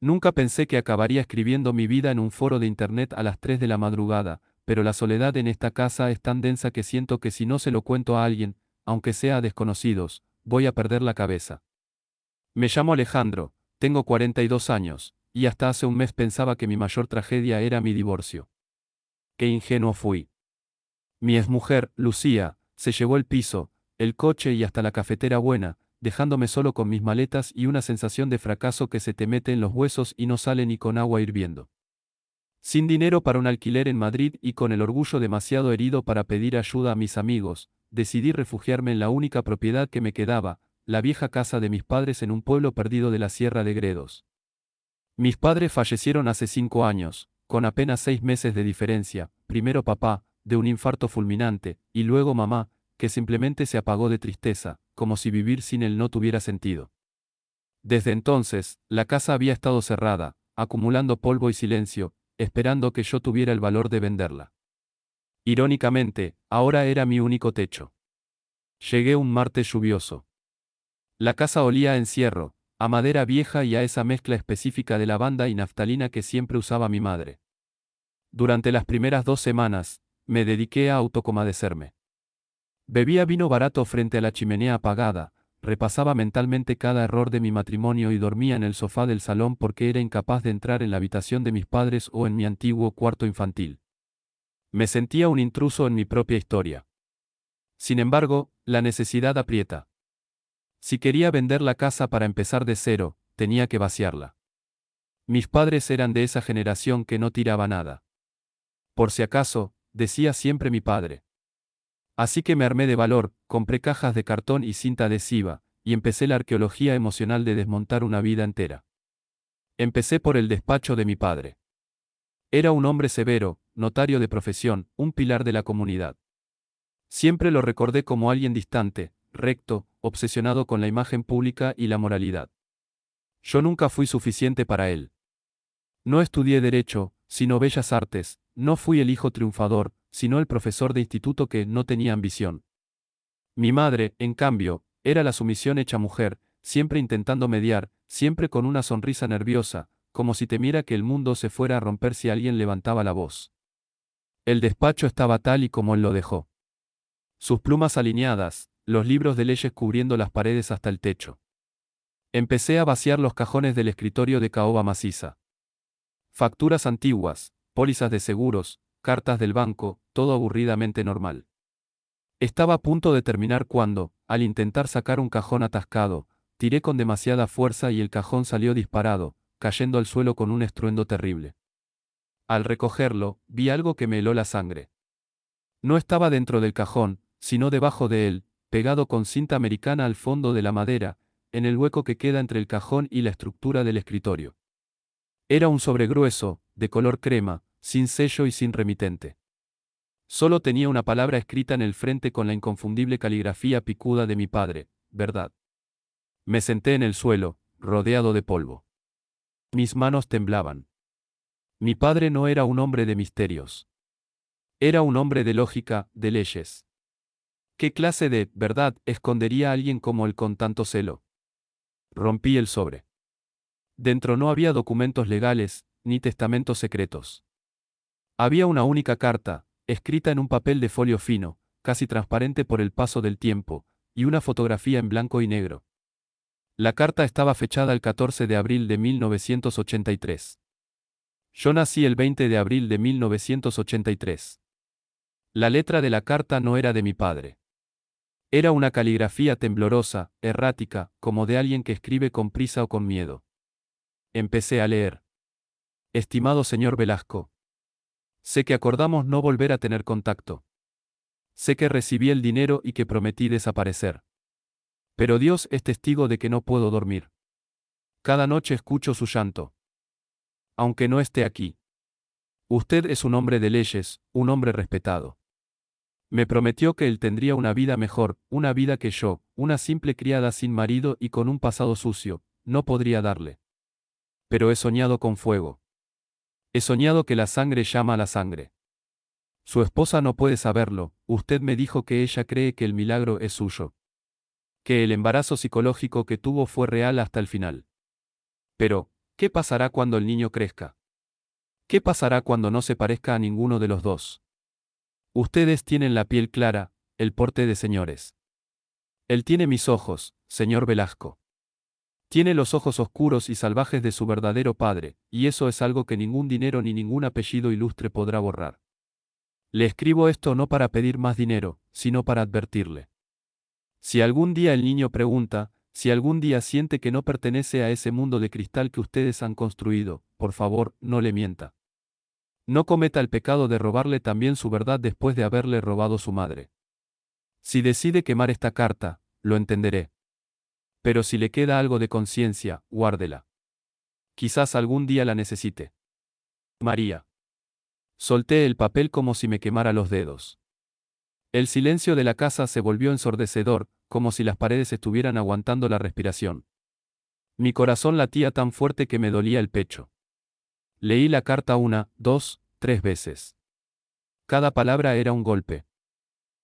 Nunca pensé que acabaría escribiendo mi vida en un foro de internet a las 3 de la madrugada, pero la soledad en esta casa es tan densa que siento que si no se lo cuento a alguien, aunque sea a desconocidos, voy a perder la cabeza. Me llamo Alejandro, tengo 42 años, y hasta hace un mes pensaba que mi mayor tragedia era mi divorcio. Qué ingenuo fui. Mi exmujer, Lucía, se llevó el piso, el coche y hasta la cafetera buena, dejándome solo con mis maletas y una sensación de fracaso que se te mete en los huesos y no sale ni con agua hirviendo. Sin dinero para un alquiler en Madrid y con el orgullo demasiado herido para pedir ayuda a mis amigos, decidí refugiarme en la única propiedad que me quedaba, la vieja casa de mis padres en un pueblo perdido de la Sierra de Gredos. Mis padres fallecieron hace 5 años, con apenas 6 meses de diferencia, primero papá, de un infarto fulminante, y luego mamá, que simplemente se apagó de tristeza, como si vivir sin él no tuviera sentido. Desde entonces, la casa había estado cerrada, acumulando polvo y silencio, esperando que yo tuviera el valor de venderla. Irónicamente, ahora era mi único techo. Llegué un martes lluvioso. La casa olía a encierro, a madera vieja y a esa mezcla específica de lavanda y naftalina que siempre usaba mi madre. Durante las primeras 2 semanas, me dediqué a autocomadecerme. Bebía vino barato frente a la chimenea apagada, repasaba mentalmente cada error de mi matrimonio y dormía en el sofá del salón porque era incapaz de entrar en la habitación de mis padres o en mi antiguo cuarto infantil. Me sentía un intruso en mi propia historia. Sin embargo, la necesidad aprieta. Si quería vender la casa para empezar de cero, tenía que vaciarla. Mis padres eran de esa generación que no tiraba nada. Por si acaso, decía siempre mi padre. Así que me armé de valor, compré cajas de cartón y cinta adhesiva, y empecé la arqueología emocional de desmontar una vida entera. Empecé por el despacho de mi padre. Era un hombre severo, notario de profesión, un pilar de la comunidad. Siempre lo recordé como alguien distante, recto, obsesionado con la imagen pública y la moralidad. Yo nunca fui suficiente para él. No estudié derecho, sino bellas artes, no fui el hijo triunfador, sino el profesor de instituto que no tenía ambición. Mi madre, en cambio, era la sumisión hecha mujer, siempre intentando mediar, siempre con una sonrisa nerviosa, como si temiera que el mundo se fuera a romper si alguien levantaba la voz. El despacho estaba tal y como él lo dejó. Sus plumas alineadas, los libros de leyes cubriendo las paredes hasta el techo. Empecé a vaciar los cajones del escritorio de caoba maciza. Facturas antiguas, pólizas de seguros, cartas del banco, todo aburridamente normal. Estaba a punto de terminar cuando, al intentar sacar un cajón atascado, tiré con demasiada fuerza y el cajón salió disparado, cayendo al suelo con un estruendo terrible. Al recogerlo, vi algo que me heló la sangre. No estaba dentro del cajón, sino debajo de él, pegado con cinta americana al fondo de la madera, en el hueco que queda entre el cajón y la estructura del escritorio. Era un sobre grueso, de color crema, sin sello y sin remitente. Solo tenía una palabra escrita en el frente con la inconfundible caligrafía picuda de mi padre, verdad. Me senté en el suelo, rodeado de polvo. Mis manos temblaban. Mi padre no era un hombre de misterios. Era un hombre de lógica, de leyes. ¿Qué clase de verdad escondería a alguien como él con tanto celo? Rompí el sobre. Dentro no había documentos legales, ni testamentos secretos. Había una única carta, escrita en un papel de folio fino, casi transparente por el paso del tiempo, y una fotografía en blanco y negro. La carta estaba fechada el 14 de abril de 1983. Yo nací el 20 de abril de 1983. La letra de la carta no era de mi padre. Era una caligrafía temblorosa, errática, como de alguien que escribe con prisa o con miedo. Empecé a leer. Estimado señor Velasco. Sé que acordamos no volver a tener contacto. Sé que recibí el dinero y que prometí desaparecer. Pero Dios es testigo de que no puedo dormir. Cada noche escucho su llanto. Aunque no esté aquí. Usted es un hombre de leyes, un hombre respetado. Me prometió que él tendría una vida mejor, una vida que yo, una simple criada sin marido y con un pasado sucio, no podría darle. Pero he soñado con fuego. He soñado que la sangre llama a la sangre. Su esposa no puede saberlo, usted me dijo que ella cree que el milagro es suyo. Que el embarazo psicológico que tuvo fue real hasta el final. Pero, ¿Qué pasará cuando el niño crezca? ¿Qué pasará cuando no se parezca a ninguno de los dos? Ustedes tienen la piel clara, el porte de señores. Él tiene mis ojos, señor Velasco. Tiene los ojos oscuros y salvajes de su verdadero padre, y eso es algo que ningún dinero ni ningún apellido ilustre podrá borrar. Le escribo esto no para pedir más dinero, sino para advertirle. Si algún día el niño pregunta, si algún día siente que no pertenece a ese mundo de cristal que ustedes han construido, por favor, no le mienta. No cometa el pecado de robarle también su verdad después de haberle robado su madre. Si decide quemar esta carta, lo entenderé. Pero si le queda algo de conciencia, guárdela. Quizás algún día la necesite. María. Solté el papel como si me quemara los dedos. El silencio de la casa se volvió ensordecedor, como si las paredes estuvieran aguantando la respiración. Mi corazón latía tan fuerte que me dolía el pecho. Leí la carta 1, 2, 3 veces. Cada palabra era un golpe.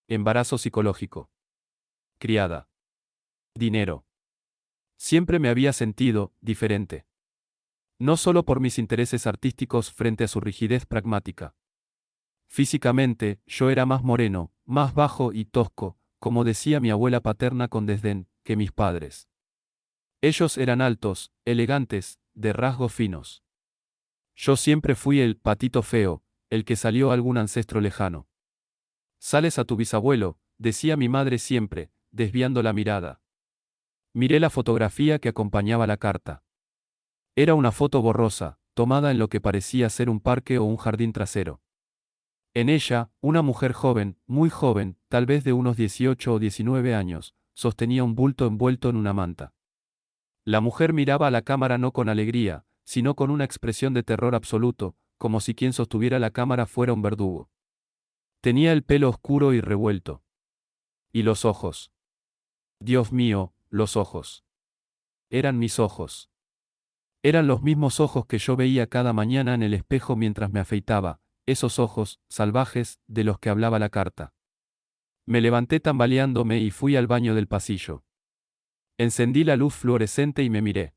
Embarazo psicológico. Criada. Dinero. Siempre me había sentido diferente. No solo por mis intereses artísticos frente a su rigidez pragmática. Físicamente, yo era más moreno, más bajo y tosco, como decía mi abuela paterna con desdén, que mis padres. Ellos eran altos, elegantes, de rasgos finos. Yo siempre fui el patito feo, el que salió a algún ancestro lejano. Sales a tu bisabuelo, decía mi madre siempre, desviando la mirada. Miré la fotografía que acompañaba la carta. Era una foto borrosa, tomada en lo que parecía ser un parque o un jardín trasero. En ella, una mujer joven, muy joven, tal vez de unos 18 o 19 años, sostenía un bulto envuelto en una manta. La mujer miraba a la cámara no con alegría, sino con una expresión de terror absoluto, como si quien sostuviera la cámara fuera un verdugo. Tenía el pelo oscuro y revuelto. Y los ojos. Dios mío, los ojos. Eran mis ojos. Eran los mismos ojos que yo veía cada mañana en el espejo mientras me afeitaba, esos ojos, salvajes, de los que hablaba la carta. Me levanté tambaleándome y fui al baño del pasillo. Encendí la luz fluorescente y me miré.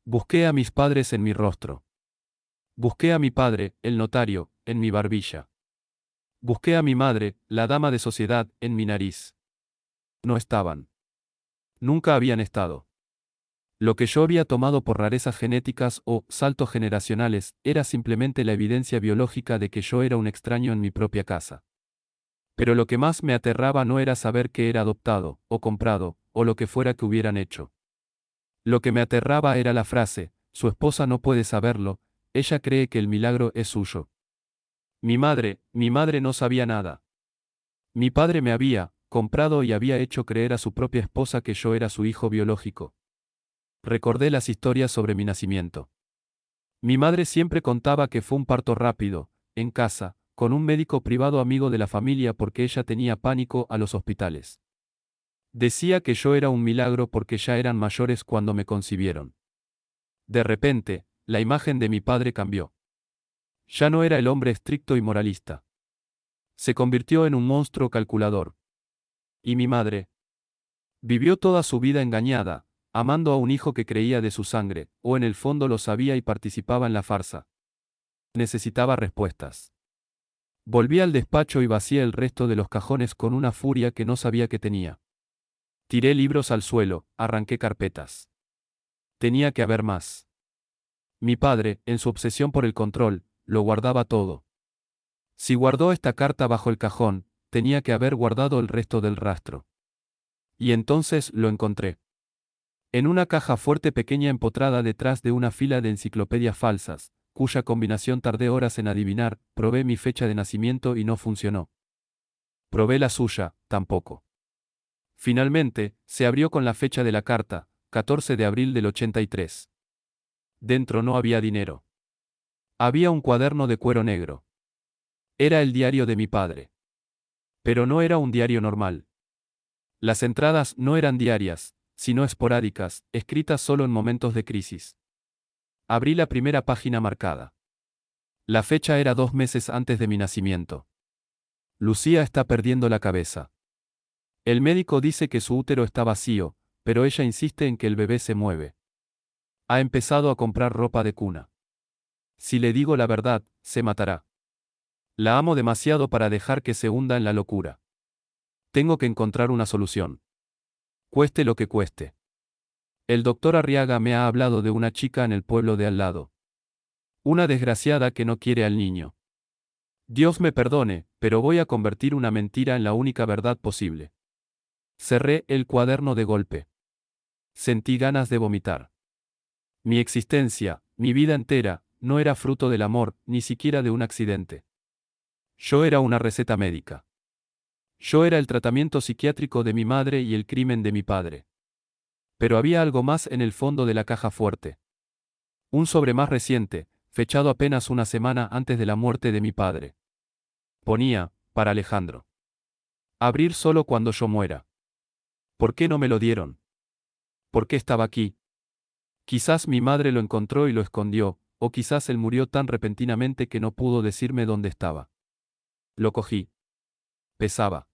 Busqué a mis padres en mi rostro. Busqué a mi padre, el notario, en mi barbilla. Busqué a mi madre, la dama de sociedad, en mi nariz. No estaban. Nunca habían estado. Lo que yo había tomado por rarezas genéticas o saltos generacionales era simplemente la evidencia biológica de que yo era un extraño en mi propia casa. Pero lo que más me aterraba no era saber que era adoptado, o comprado, o lo que fuera que hubieran hecho. Lo que me aterraba era la frase, su esposa no puede saberlo, ella cree que el milagro es suyo. Mi madre no sabía nada. Mi padre me había comprado y había hecho creer a su propia esposa que yo era su hijo biológico. Recordé las historias sobre mi nacimiento. Mi madre siempre contaba que fue un parto rápido, en casa, con un médico privado amigo de la familia porque ella tenía pánico a los hospitales. Decía que yo era un milagro porque ya eran mayores cuando me concibieron. De repente, la imagen de mi padre cambió. Ya no era el hombre estricto y moralista. Se convirtió en un monstruo calculador. Y mi madre vivió toda su vida engañada, amando a un hijo que creía de su sangre, o en el fondo lo sabía y participaba en la farsa. Necesitaba respuestas. Volví al despacho y vacié el resto de los cajones con una furia que no sabía que tenía. Tiré libros al suelo, arranqué carpetas. Tenía que haber más. Mi padre, en su obsesión por el control, lo guardaba todo. Si guardó esta carta bajo el cajón, tenía que haber guardado el resto del rastro. Y entonces lo encontré. En una caja fuerte pequeña empotrada detrás de una fila de enciclopedias falsas, cuya combinación tardé horas en adivinar, probé mi fecha de nacimiento y no funcionó. Probé la suya, tampoco. Finalmente, se abrió con la fecha de la carta, 14 de abril del 83. Dentro no había dinero. Había un cuaderno de cuero negro. Era el diario de mi padre. Pero no era un diario normal. Las entradas no eran diarias, sino esporádicas, escritas solo en momentos de crisis. Abrí la primera página marcada. La fecha era 2 meses antes de mi nacimiento. Lucía está perdiendo la cabeza. El médico dice que su útero está vacío, pero ella insiste en que el bebé se mueve. Ha empezado a comprar ropa de cuna. Si le digo la verdad, se matará. La amo demasiado para dejar que se hunda en la locura. Tengo que encontrar una solución. Cueste lo que cueste. El doctor Arriaga me ha hablado de una chica en el pueblo de al lado. Una desgraciada que no quiere al niño. Dios me perdone, pero voy a convertir una mentira en la única verdad posible. Cerré el cuaderno de golpe. Sentí ganas de vomitar. Mi existencia, mi vida entera, no era fruto del amor, ni siquiera de un accidente. Yo era una receta médica. Yo era el tratamiento psiquiátrico de mi madre y el crimen de mi padre. Pero había algo más en el fondo de la caja fuerte. Un sobre más reciente, fechado apenas una semana antes de la muerte de mi padre. Ponía, para Alejandro. Abrir solo cuando yo muera. ¿Por qué no me lo dieron? ¿Por qué estaba aquí? Quizás mi madre lo encontró y lo escondió, o quizás él murió tan repentinamente que no pudo decirme dónde estaba. Lo cogí. Pesaba.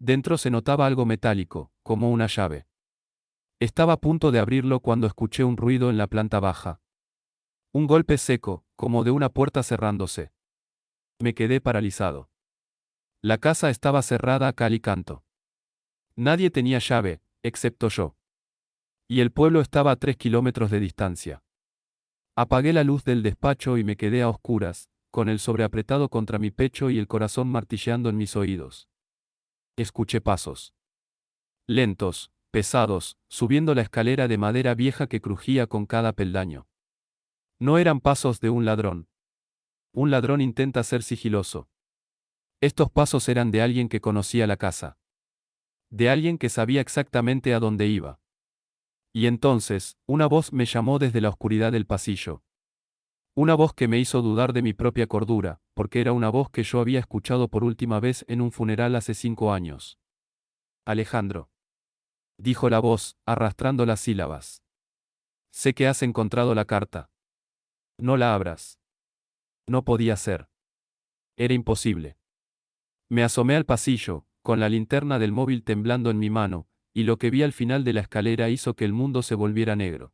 Dentro se notaba algo metálico, como una llave. Estaba a punto de abrirlo cuando escuché un ruido en la planta baja. Un golpe seco, como de una puerta cerrándose. Me quedé paralizado. La casa estaba cerrada a cal y canto. Nadie tenía llave, excepto yo. Y el pueblo estaba a 3 kilómetros de distancia. Apagué la luz del despacho y me quedé a oscuras, con el sobre apretado contra mi pecho y el corazón martilleando en mis oídos. Escuché pasos. Lentos, pesados, subiendo la escalera de madera vieja que crujía con cada peldaño. No eran pasos de un ladrón. Un ladrón intenta ser sigiloso. Estos pasos eran de alguien que conocía la casa. De alguien que sabía exactamente a dónde iba. Y entonces, una voz me llamó desde la oscuridad del pasillo. Una voz que me hizo dudar de mi propia cordura, porque era una voz que yo había escuchado por última vez en un funeral hace 5 años. Alejandro. Dijo la voz, arrastrando las sílabas. Sé que has encontrado la carta. No la abras. No podía ser. Era imposible. Me asomé al pasillo, con la linterna del móvil temblando en mi mano, y lo que vi al final de la escalera hizo que el mundo se volviera negro.